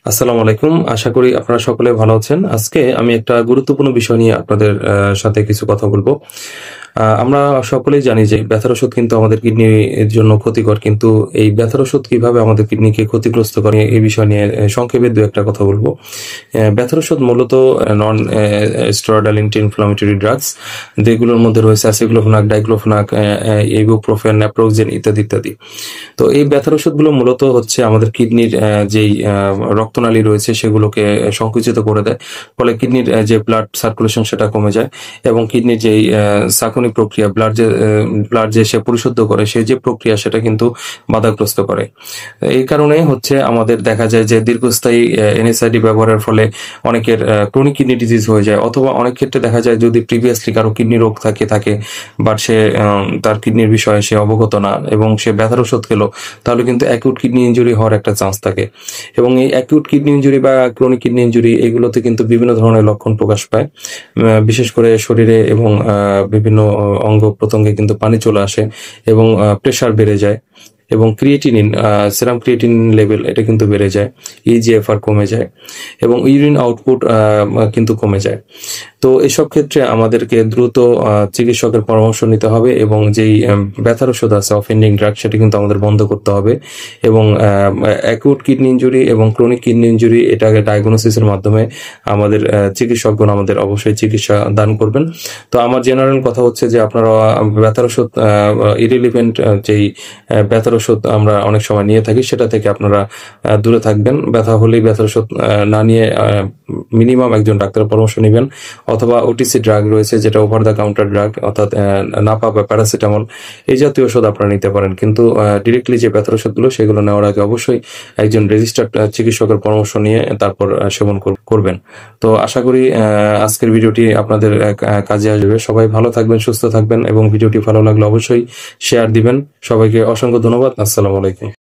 আসসালামু আলাইকুম। আশা করি আপনারা সকলে ভালো আছেন। আজকে আমি একটা গুরুত্বপূর্ণ বিষয় নিয়ে আপনাদের সাথে কিছু কথা বলব। আমরা সকলেই জানি যে ব্যথার ওষুধ কিন্তু আমাদের কিডনির জন্য ক্ষতিকর। কিন্তু এই ব্যথার ওষুধ কিভাবে আমাদের কিডনিকে ক্ষতিগ্রস্ত করে এই বিষয় নিয়ে সংক্ষেপে ২-১ টা কথা বলব। ব্যথার ওষুধ মূলত non steroidal anti inflammatory drugs, যেগুলোর মধ্যে রয়েছে অ্যাসিক্লোফেনাক, ডাইক্লোফেনাক, ইবুপ্রোফেন, ন্যাপ্রোক্সেন ইত্যাদি, ইত্যাদি। তো এই ব্যথার ওষুধগুলো মূলত হচ্ছে আমাদের কিডনির যেই রক্তনালী রয়েছে সেগুলোকে সংকুচিত করে দেয়। ফলে কিডনির যে ব্লাড সার্কুলেশন সেটা কমে যায় এবং কিডনির যেই সাকনি প্রক্রিয়া, ব্লাড যে সে পরিশুদ্ধ করে সেই যে প্রক্রিয়া সেটা কিন্তু বাধাগ্রস্ত করে। এই কারণে হচ্ছে আমাদের দেখা যায় যে দীর্ঘস্থায়ী এনএসআইডি ব্যবহারের ফলে অনেকের ক্রনিক কিডনি ডিজিজ হয়ে যায়, অথবা অনেক ক্ষেত্রে দেখা যায় যদি প্রিভিয়াসলি কারো কিডনি রোগ থাকে বাট সে তার কিডনির বিষয়ে সে অবগত না এবং সে ব্যথার ওষুধ খেলো, তাহলে কিন্তু অ্যাকিউট কিডনি ইনজুরি হওয়ার একটা চান্স থাকে। এবং এই অ্যাকিউট কিডনি ইনজুরি বা ক্রনিক কিডনি ইনজুরি এগুলোতে কিন্তু বিভিন্ন ধরনের লক্ষণ প্রকাশ পায়। বিশেষ করে শরীরে এবং বিভিন্ন অঙ্গ প্রত্যঙ্গে কিন্তু পানি চলে আসে এবং প্রেসার বেড়ে যায় এবং সেরাম ক্রিয়েটিনিন লেভেল এটা কিন্তু বেড়ে যায়, ইজিএফআর কমে যায় এবং ইউরিন আউটপুট কিন্তু কমে যায়। তো এসব ক্ষেত্রে আমাদেরকে দ্রুত চিকিৎসকের পরামর্শ নিতে হবে এবং যেই ব্যথার ওষুধ আছে অফেন্ডিং ড্রাগ সেটা কিন্তু আমাদের বন্ধ করতে হবে এবং অ্যাকিউট কিডনি ইনজুরি এবং ক্রনিক কিডনি ইনজুরি এটাকে ডায়াগনোসিসের মাধ্যমে আমাদের চিকিৎসকগণ আমাদের অবশ্যই চিকিৎসা দান করবেন। তো আমার জেনারেল কথা হচ্ছে যে আপনারা ব্যথার ওষুধ ইরিলিভেন্ট যেই ব্যথার ওষুধ আমরা অনেক সময় নিয়ে থাকি সেটা থেকে আপনারা দূরে থাকবেন। ব্যথা হলেই ব্যথার ওষুধ না নিয়ে মিনিমাম একজন ডাক্তারের পরামর্শ নেবেন, অথবা ওটিসি ড্রাগ রয়েছে যেটা ওভার দ্য কাউন্টার ড্রাগ, অর্থাৎ নাপা বা প্যারাসিটামল এই জাতীয় ওষুধ আপনারা নিতে পারেন। কিন্তু ডিরেক্টলি যে ব্যথার ওষুধগুলো সেগুলো নেওয়ার আগে অবশ্যই একজন রেজিস্টার্ড চিকিৎসকের পরামর্শ নিয়ে তারপর সেবন করবেন। তো আশা করি আজকের ভিডিওটি আপনাদের কাজে আসবে। সবাই ভালো থাকবেন, সুস্থ থাকবেন এবং ভিডিওটি ভালো লাগলে অবশ্যই শেয়ার দিবেন। সবাইকে অসংখ্য ধন্যবাদ। আসসালামু আলাইকুম।